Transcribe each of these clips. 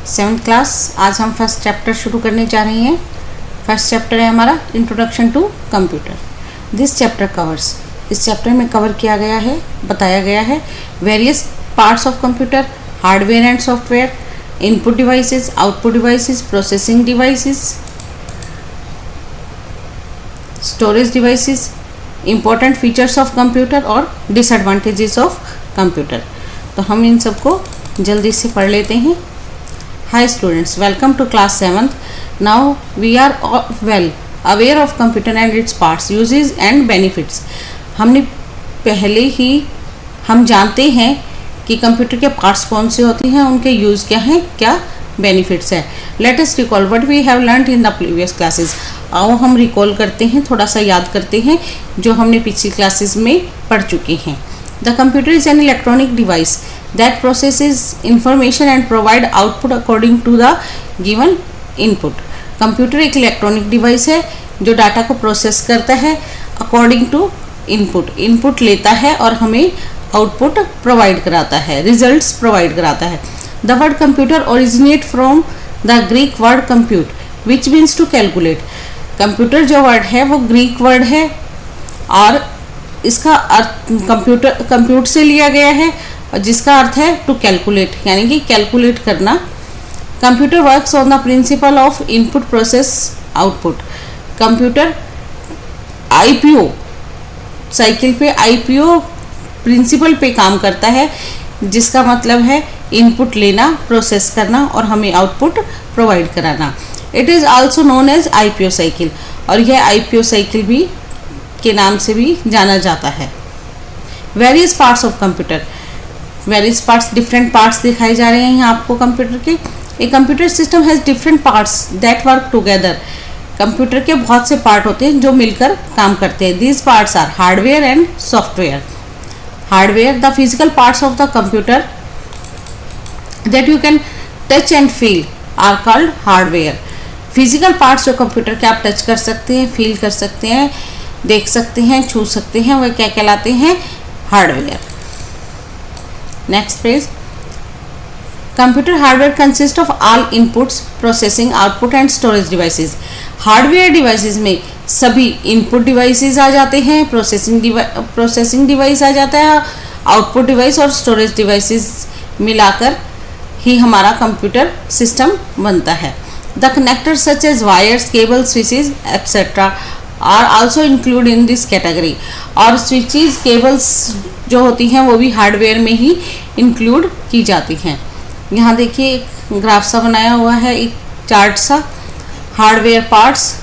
7th class. आज हम first chapter शुरू करने जा रहे हैं। फर्स्ट चैप्टर है हमारा introduction to computer. This chapter covers, इस चैप्टर में कवर किया गया है, बताया गया है various parts of computer, hardware and software, input devices, output devices, processing devices, storage devices, important features of computer और डिसएडवांटेजेस ऑफ कंप्यूटर। तो हम इन सबको जल्दी से पढ़ लेते हैं। Hi students, welcome to class 7th। Now we are well aware of computer and its parts, uses and benefits. हमने पहले ही हम जानते हैं कि कंप्यूटर के पार्ट्स कौन से होते हैं, उनके यूज़ क्या हैं, क्या बेनिफिट्स है। Let us recall what we have learned in the previous classes. आओ हम रिकॉल करते हैं, थोड़ा सा याद करते हैं जो हमने पिछली क्लासेस में पढ़ चुके हैं। The computer is an electronic device that processes information and provide output according to the given input. Computer एक इलेक्ट्रॉनिक डिवाइस है जो डाटा को प्रोसेस करता है अकॉर्डिंग टू इनपुट। इनपुट लेता है और हमें आउटपुट प्रोवाइड कराता है, रिजल्ट्स प्रोवाइड कराता है। The word computer originate from the Greek word compute which means to calculate. Computer जो वर्ड है वो ग्रीक वर्ड है और इसका अर्थ कंप्यूट से लिया गया है और जिसका अर्थ है टू कैलकुलेट, यानी कि कैलकुलेट करना। Computer works on the principle of input process output. Computer IPO cycle पे, आईपीओ प्रिंसिपल पे काम करता है, जिसका मतलब है इनपुट लेना, प्रोसेस करना और हमें आउटपुट प्रोवाइड कराना। It is also known as IPO cycle, और यह आईपीओ साइकिल भी के नाम से भी जाना जाता है। Various parts of computer, various parts, different parts दिखाए जा रहे हैं यहाँ आपको कंप्यूटर के। A computer system has different parts that work together. Computer के बहुत से पार्ट होते हैं जो मिलकर काम करते हैं। These parts are hardware and software. Hardware, the physical parts of the computer that you can touch and feel are called hardware. Physical parts जो कंप्यूटर के आप टच कर सकते हैं, फील कर सकते हैं, देख सकते हैं, छू सकते हैं, वह क्या कहलाते हैं? Hardware. Next page. Computer hardware consist of all inputs, processing, output and storage devices. Hardware devices में सभी इनपुट डिवाइसेस आ जाते हैं, प्रोसेसिंग डिवाइस आ जाता है, आउटपुट डिवाइस और स्टोरेज डिवाइसेस मिलाकर ही हमारा कंप्यूटर सिस्टम बनता है। The connectors such as wires, cable, switches etcetera are also include in this category. और स्विचेस, केबल्स जो होती हैं वो भी हार्डवेयर में ही इंक्लूड की जाती हैं। यहाँ देखिए एक ग्राफ सा बनाया हुआ है, एक चार्ट सा। Hardware parts,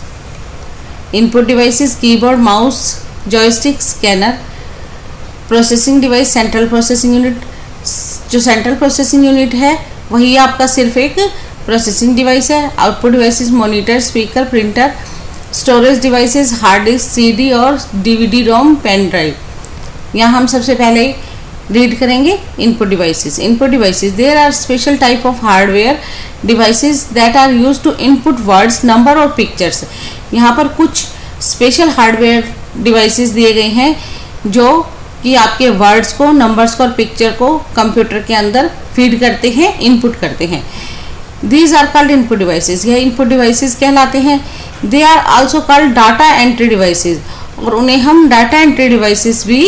input devices, keyboard, mouse, joystick, scanner, processing device, central processing unit. जो सेंट्रल प्रोसेसिंग यूनिट है वही आपका सिर्फ एक प्रोसेसिंग डिवाइस है। Output devices, monitor, speaker, printer, storage devices, hard disk, CD और डीवीडी रोम, पेन ड्राइव। यहाँ हम सबसे पहले रीड करेंगे input devices. Input devices, there are special type of hardware devices that are use to input words, number और pictures. यहाँ पर कुछ स्पेशल हार्डवेयर डिवाइसेस दिए गए हैं जो कि आपके वर्ड्स को, नंबर्स को और पिक्चर को कंप्यूटर के अंदर फीड करते हैं, इनपुट करते हैं। These are called input devices, यह इनपुट डिवाइसेस कहलाते हैं। They are also called data entry devices, और उन्हें हम डाटा एंट्री डिवाइसेस भी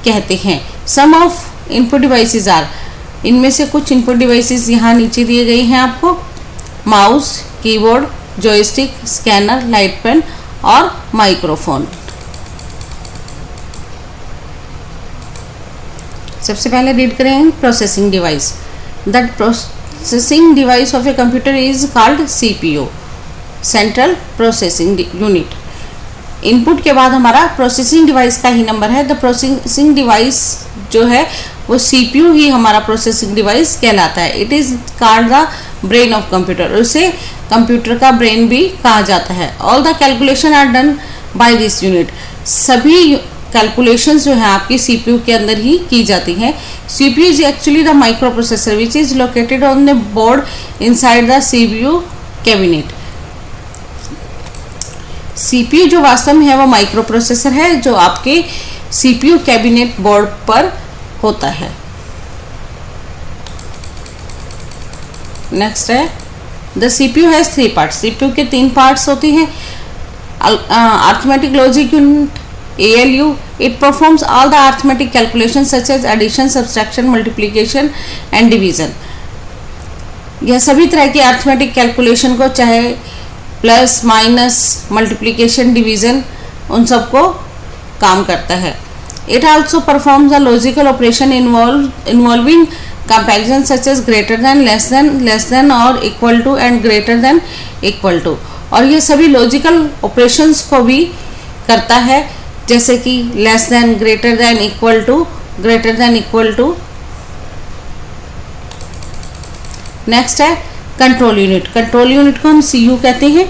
कहते हैं। Some of input devices are, इनमें से कुछ इनपुट डिवाइसेस यहाँ नीचे दिए गए हैं आपको। Mouse, keyboard, joystick, scanner, light pen और माइक्रोफोन। सबसे पहले रीड करेंगे processing device. That processing device of a computer is called CPU, central processing unit. Input के बाद हमारा प्रोसेसिंग डिवाइस का ही नंबर है। द प्रोसेसिंग डिवाइस जो है वो सीपीयू ही हमारा प्रोसेसिंग डिवाइस कहलाता है। It is called the brain of computer, उसे कंप्यूटर का ब्रेन भी कहा जाता है। All the calculation are done by this unit, सभी कैलकुलेशंस जो है आपकी सीपीयू के अंदर ही की जाती हैं। CPU is actually the micro processor which is located on the board inside the CPU cabinet. CPU जो वास्तव में है वो माइक्रो प्रोसेसर है जो आपके सीपीयू कैबिनेट बोर्ड पर होता है। नेक्स्ट है the CPU has 3 parts. CPU के 3 पार्ट्स होती हैं। Arithmetic logic unit ALU, it performs all the arithmetic calculations such as addition, subtraction, multiplication and division। यह सभी तरह की अर्थमेटिक कैलकुलेशन को, चाहे प्लस माइनस मल्टीप्लिकेशन डिवीजन, उन सबको काम करता है। It also performs the logical operation involving comparison such as greater than, less than or equal to and greater than equal to. और ये सभी लॉजिकल ऑपरेशंस को भी करता है, जैसे कि less than, greater than, equal to, greater than equal to. Next है कंट्रोल यूनिट। कंट्रोल यूनिट को हम CU कहते हैं।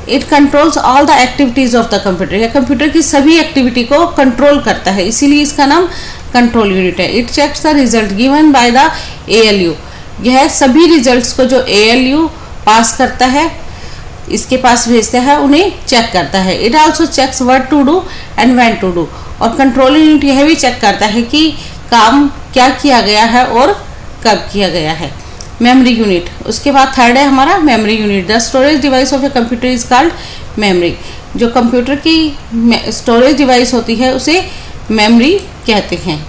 It controls all the activities of the computer. यह कंप्यूटर की सभी एक्टिविटी को कंट्रोल करता है, इसीलिए इसका नाम कंट्रोल यूनिट है। It checks the result given by the ALU। यह सभी रिजल्ट्स को जो ALU पास करता है, इसके पास भेजता है, उन्हें चेक करता है। It also checks what to do and when to do. और कंट्रोल यूनिट यह भी चेक करता है कि काम क्या किया गया है और कब किया गया है। मेमोरी यूनिट, उसके बाद थर्ड है हमारा memory unit. The storage device of a computer is called memory. जो कंप्यूटर की स्टोरेज डिवाइस होती है उसे मेमोरी कहते हैं।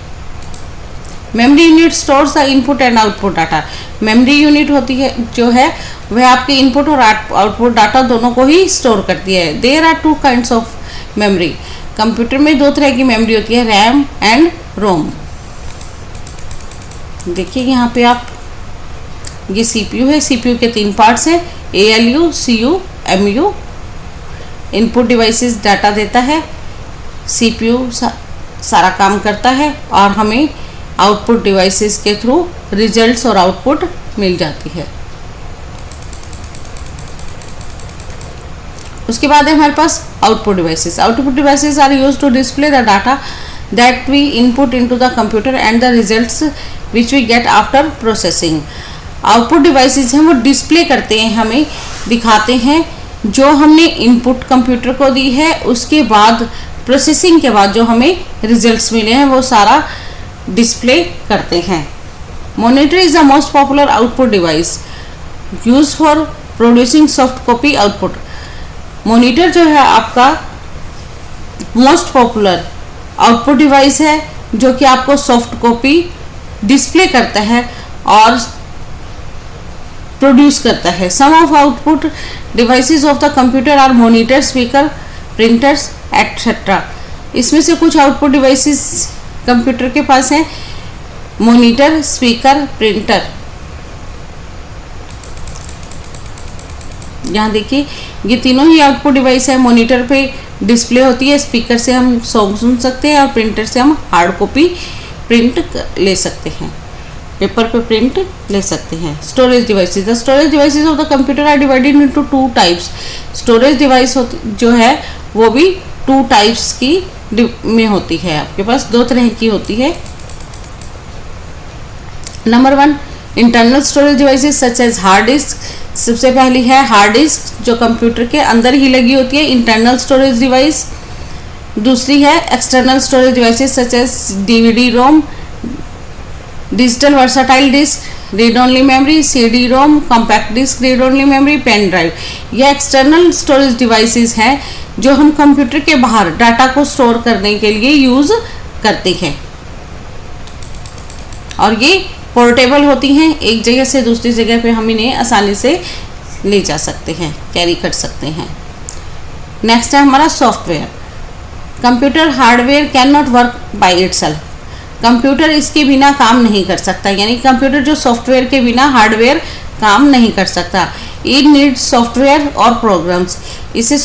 Memory unit stores the input and output data. Memory unit होती है जो है वह आपके इनपुट और आउटपुट डाटा दोनों को ही स्टोर करती है। There are 2 kinds of memory. Computer में 2 तरह की मेमोरी होती है, रैम एंड रोम। देखिए यहाँ पे आप, ये CPU है। CPU के 3 पार्ट्स हैं, ALU, CU, MU। Input devices data देता है, CPU सारा काम करता है और हमें आउटपुट डिवाइसेस के थ्रू रिजल्ट्स और आउटपुट मिल जाती है। उसके बाद है हमारे पास output devices. Output devices are used to display the data that we input into the computer and the results which we get after processing. Output devices हैं वो डिस्प्ले करते हैं, हमें दिखाते हैं जो हमने इनपुट कंप्यूटर को दी है, उसके बाद प्रोसेसिंग के बाद जो हमें रिजल्ट्स मिले हैं वो सारा डिस्प्ले करते हैं। Monitor is the most popular output device use for producing soft copy output. Monitor जो है आपका मोस्ट पॉपुलर आउटपुट डिवाइस है जो कि आपको सॉफ्ट कॉपी डिस्प्ले करता है और प्रोड्यूस करता है। Some of output devices of the computer are monitor, speaker, printers etcetera. इसमें से कुछ आउटपुट डिवाइसेस कंप्यूटर के पास हैं, मॉनिटर, स्पीकर, प्रिंटर। यहाँ देखिए ये तीनों ही आउटपुट डिवाइस है। मॉनिटर पे डिस्प्ले होती है, स्पीकर से हम सॉन्ग सुन सकते हैं और प्रिंटर से हम हार्ड कॉपी प्रिंट ले सकते हैं, पेपर पे प्रिंट ले सकते हैं। Storage devices, the storage devices of the computer are divided into 2 types. Storage device जो है वो भी 2 टाइप्स की में होती है। आपके पास 2 तरह की होती है। Number 1 internal storage devices such as hard disk. सबसे पहली है हार्ड डिस्क जो कंप्यूटर के अंदर ही लगी होती है, इंटरनल स्टोरेज डिवाइस। दूसरी है external storage devices such as DVD ROM, digital versatile disc, read only memory, CD ROM, compact disc, read only memory, pen drive. यह एक्सटर्नल स्टोरेज डिवाइसेस हैं जो हम कंप्यूटर के बाहर डाटा को स्टोर करने के लिए यूज करते हैं और ये पोर्टेबल होती हैं। एक जगह से दूसरी जगह पे हम इन्हें आसानी से ले जा सकते हैं, कैरी कर सकते हैं। नेक्स्ट है हमारा software. Computer hardware can not work by itself. Computer इसके बिना काम नहीं कर सकता, यानी कंप्यूटर जो सॉफ्टवेयर के बिना हार्डवेयर काम नहीं कर सकता। इट नीड्स सॉफ्टवेयर और प्रोग्राम्स। इसे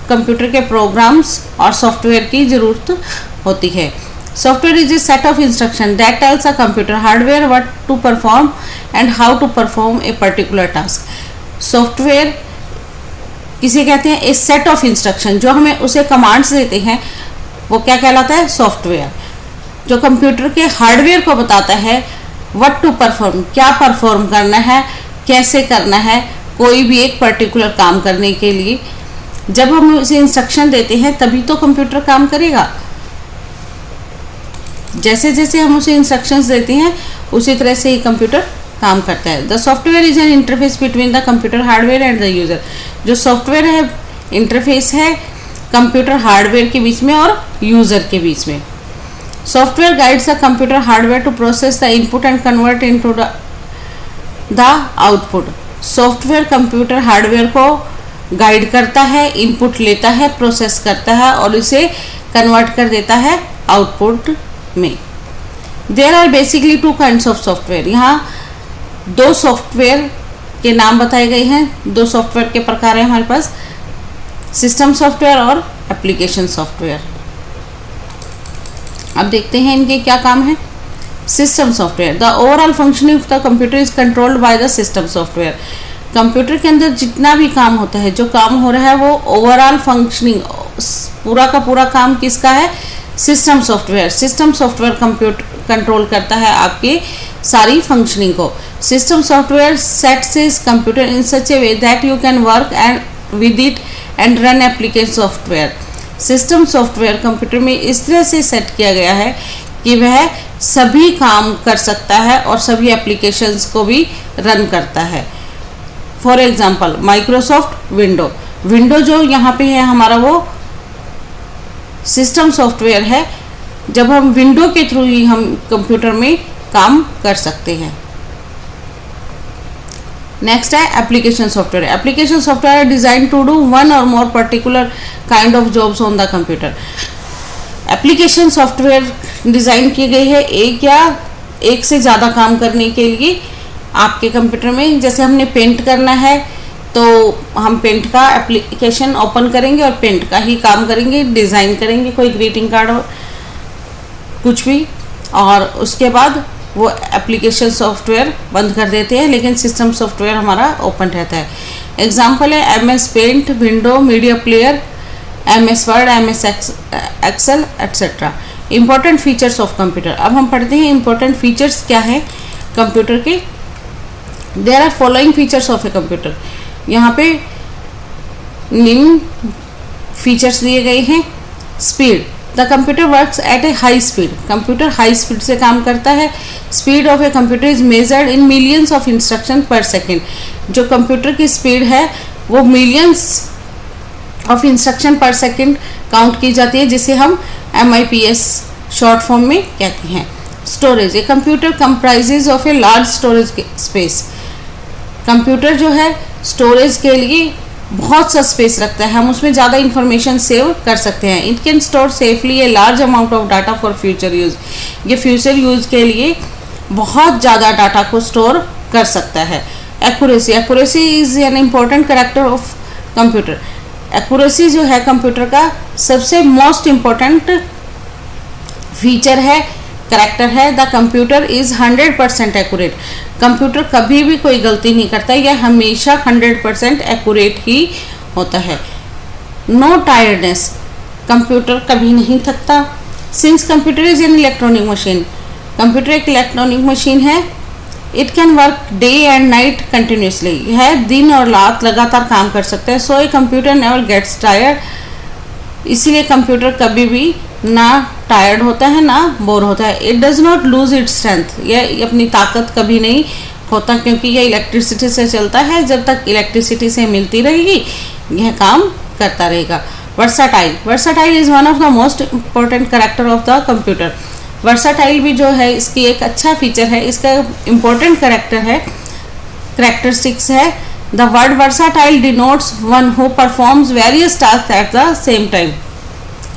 कंप्यूटर के प्रोग्राम्स और सॉफ्टवेयर की ज़रूरत होती है। Software is a set of instruction that tells a computer hardware what to perform and how to perform a particular task. Software किसे कहते हैं? ए सेट ऑफ इंस्ट्रक्शन, जो हमें उसे कमांड्स देते हैं वो क्या कहलाता है? सॉफ्टवेयर। जो कंप्यूटर के हार्डवेयर को बताता है व्हाट टू परफॉर्म, क्या परफॉर्म करना है, कैसे करना है कोई भी एक पर्टिकुलर काम करने के लिए। जब हम उसे इंस्ट्रक्शन देते हैं तभी तो कंप्यूटर काम करेगा। जैसे जैसे हम उसे इंस्ट्रक्शंस देते हैं उसी तरह से ही कंप्यूटर काम करता है। The software is an interface between the computer hardware and the user. जो सॉफ्टवेयर है इंटरफेस है कंप्यूटर हार्डवेयर के बीच में और यूजर के बीच में। Software guides the computer hardware to process the input and convert into the output. Software computer hardware को गाइड करता है, इनपुट लेता है, प्रोसेस करता है और इसे कन्वर्ट कर देता है आउटपुट में। There are basically two kinds of software. यहाँ दो सॉफ्टवेयर के नाम बताए गए हैं, दो सॉफ्टवेयर के प्रकार हैं हमारे पास, सिस्टम सॉफ्टवेयर और एप्लीकेशन सॉफ्टवेयर। अब देखते हैं इनके क्या काम है। System software, the overall functioning of the computer is controlled by the system software. Computer के अंदर जितना भी काम होता है, जो काम हो रहा है वो ओवरऑल फंक्शनिंग, पूरा का पूरा काम किसका है? System software. System software computer control करता है आपकी सारी फंक्शनिंग को। System software sets is computer in such A way that you can work and with it and run application software. System software computer में इस तरह से सेट किया गया है कि वह सभी काम कर सकता है और सभी एप्लीकेशंस को भी रन करता है। For example Microsoft window, window जो यहाँ पे है हमारा वो सिस्टम सॉफ्टवेयर है। जब हम विंडो के थ्रू ही हम कंप्यूटर में काम कर सकते हैं। नेक्स्ट है application software. Application software designed to do one or more particular kind of jobs on the computer. Application software design की गई है एक या एक से ज़्यादा काम करने के लिए आपके कंप्यूटर में। जैसे हमने पेंट करना है तो हम पेंट का एप्लीकेशन ओपन करेंगे और पेंट का ही काम करेंगे, डिज़ाइन करेंगे कोई ग्रीटिंग कार्ड हो कुछ भी, और उसके बाद वो एप्लीकेशन सॉफ्टवेयर बंद कर देते हैं, लेकिन सिस्टम सॉफ्टवेयर हमारा ओपन रहता है। एग्जाम्पल है MS Paint, Window, Media Player, MS Word, MS Excel etcetera. Important features of computer. अब हम पढ़ते हैं इम्पॉर्टेंट फीचर्स क्या है कंप्यूटर के। There are following features of a computer. यहाँ पे निम्न फीचर्स दिए गए हैं। Speed, the computer works at a high speed. Computer high speed से काम करता है। Speed of a computer is measured in millions of instruction per second. जो कंप्यूटर की स्पीड है वो millions of instruction per second count की जाती है, जिसे हम MIPS शॉर्ट फॉर्म में कहते हैं। Storage, a computer comprises of a large storage space. Computer जो है स्टोरेज के लिए बहुत सा स्पेस रखता है, हम उसमें ज़्यादा इंफॉर्मेशन सेव कर सकते हैं। It can store safely a large amount of data for future use. ये फ्यूचर यूज़ के लिए बहुत ज़्यादा डाटा को स्टोर कर सकता है। Accuracy, accuracy is an important character of computer. Accuracy जो है कंप्यूटर का सबसे मोस्ट इम्पॉर्टेंट फीचर है, करेक्टर है। The computer is 100% accurate. Computer कभी भी कोई गलती नहीं करता, यह हमेशा 100% एक्यूरेट ही होता है। नो टायर्डनेस, कंप्यूटर कभी नहीं थकता। Since computer is an electronic machine, computer एक इलेक्ट्रॉनिक मशीन है। It can work day and night continuously, यह दिन और रात लगातार काम कर सकता है। So a computer never gets tired, इसीलिए कंप्यूटर कभी भी ना टायर्ड होता है ना बोर होता है। It does not lose its strength, यह अपनी ताकत कभी नहीं होता, क्योंकि यह इलेक्ट्रिसिटी से चलता है। जब तक इलेक्ट्रिसिटी से मिलती रहेगी यह काम करता रहेगा। Versatile, versatile is one of the most important character of the computer. Versatile भी जो है इसकी एक अच्छा फीचर है, इसका इम्पोर्टेंट कैरेक्टर है, कैरेक्टरिस्टिक्स है। The word versatile denotes one who performs various task at the same time.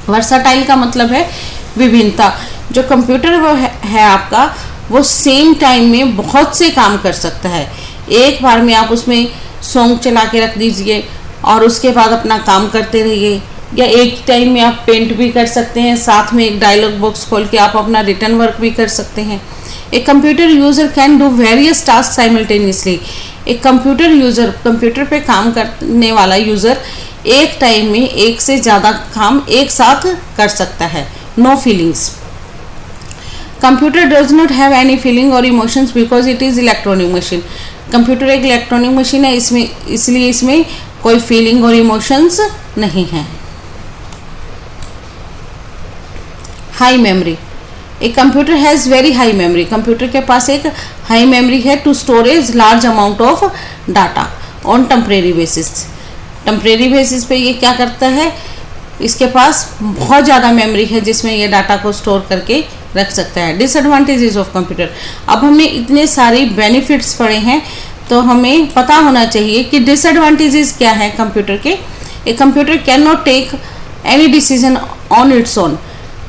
Versatile का मतलब है विभिन्नता। जो कंप्यूटर वो है आपका, वो सेम टाइम में बहुत से काम कर सकता है। एक बार में आप उसमें सॉन्ग चला के रख दीजिए और उसके बाद अपना काम करते रहिए, या एक टाइम में आप पेंट भी कर सकते हैं, साथ में एक डायलॉग बॉक्स खोल के आप अपना रिटर्न वर्क भी कर सकते हैं। एक computer user can do various task simultaneously. एक कंप्यूटर यूज़र, कंप्यूटर पे काम करने वाला यूज़र एक टाइम में एक से ज़्यादा काम एक साथ कर सकता है। No feelings, computer does not have any feeling और emotions because it is electronic machine. Computer एक इलेक्ट्रॉनिक मशीन है, इसलिए इसमें कोई फीलिंग और इमोशंस नहीं है। High memory, a computer has very high memory, computer के पास एक हाई मेमोरी है to storage large amount of data on temporary basis. Temporary basis पे ये क्या करता है, इसके पास बहुत ज़्यादा मेमोरी है जिसमें ये डाटा को स्टोर करके रख सकता है। डिसएडवांटेजेस ऑफ कंप्यूटर, अब हमने इतने सारे बेनिफिट्स पढ़े हैं तो हमें पता होना चाहिए कि डिसएडवांटेजेस क्या है कंप्यूटर के। A computer can not take any decision on its own,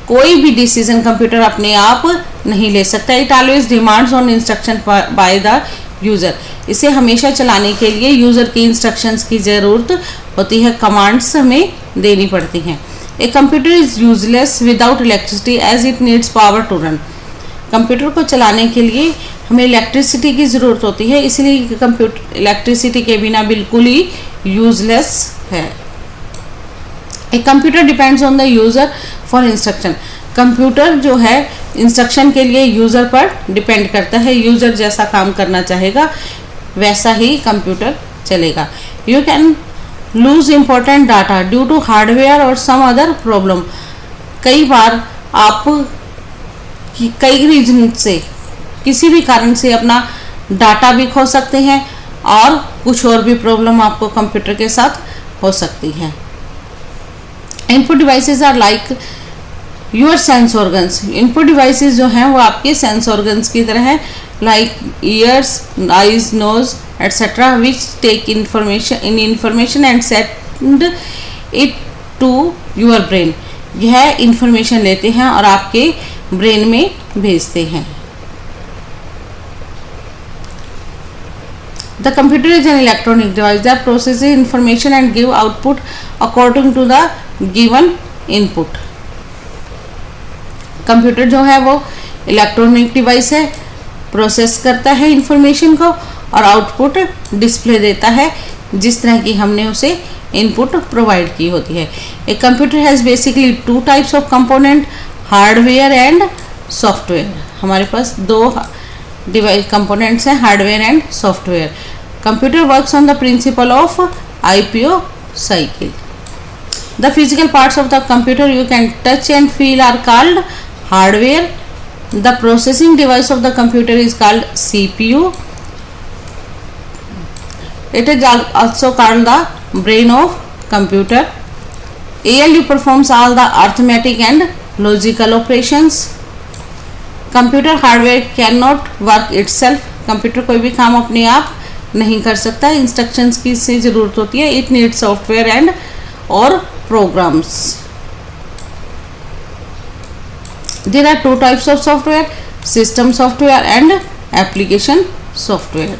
कोई भी डिसीजन कंप्यूटर अपने आप नहीं ले सकता। It always demands on instruction by the user, इसे हमेशा चलाने के लिए यूज़र की इंस्ट्रक्शंस की ज़रूरत होती है, कमांड्स हमें देनी पड़ती हैं। A computer is useless without electricity as it needs power to run, computer को चलाने के लिए हमें इलेक्ट्रिसिटी की ज़रूरत होती है, इसलिए कंप्यूटर इलेक्ट्रिसिटी के बिना बिल्कुल ही यूजलेस है। A computer depends on the user for instruction, computer जो है इंस्ट्रक्शन के लिए यूज़र पर डिपेंड करता है, यूज़र जैसा काम करना चाहेगा वैसा ही कंप्यूटर चलेगा। You can lose important data due to hardware और सम अदर प्रॉब्लम, कई बार आप कई रीजन से किसी भी कारण से अपना डाटा भी खो सकते हैं और कुछ और भी प्रॉब्लम आपको कंप्यूटर के साथ हो सकती है। Input devices are like your sense organs, input devices जो हैं वो आपके सेंस ऑर्गन्स की तरह है, like ears, eyes, nose etcetera, which take information and send it to your brain, यह इंफॉर्मेशन लेते हैं और आपके ब्रेन में भेजते हैं। The computer is an electronic device that processes information and give output according to the given input. Computer जो है वो इलेक्ट्रॉनिक डिवाइस है, प्रोसेस करता है इंफॉर्मेशन को और आउटपुट डिस्प्ले देता है जिस तरह की हमने उसे इनपुट प्रोवाइड की होती है। A computer has basically two types of component, hardware and software. हमारे पास दो डिवाइस कंपोनेंट्स हैं, hardware and software. Computer works on the principle of IPO cycle. The physical parts of the computer you can touch and feel are called hardware. The processing device of the computer is called CPU. It is also called the brain of computer. ALU performs all the arithmetic and logical operations. Computer hardware can not work itself, computer कोई भी काम अपने आप नहीं कर सकता, instructions की से ज़रूरत होती है। इट नीड सॉफ्टवेयर एंड और programs. There are two types of software, system software and application software.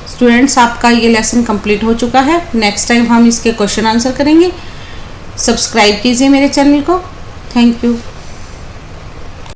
Students, आपका ये लेसन कंप्लीट हो चुका है। नेक्स्ट टाइम हम इसके क्वेश्चन आंसर करेंगे। सब्सक्राइब कीजिए मेरे चैनल को। Thank you.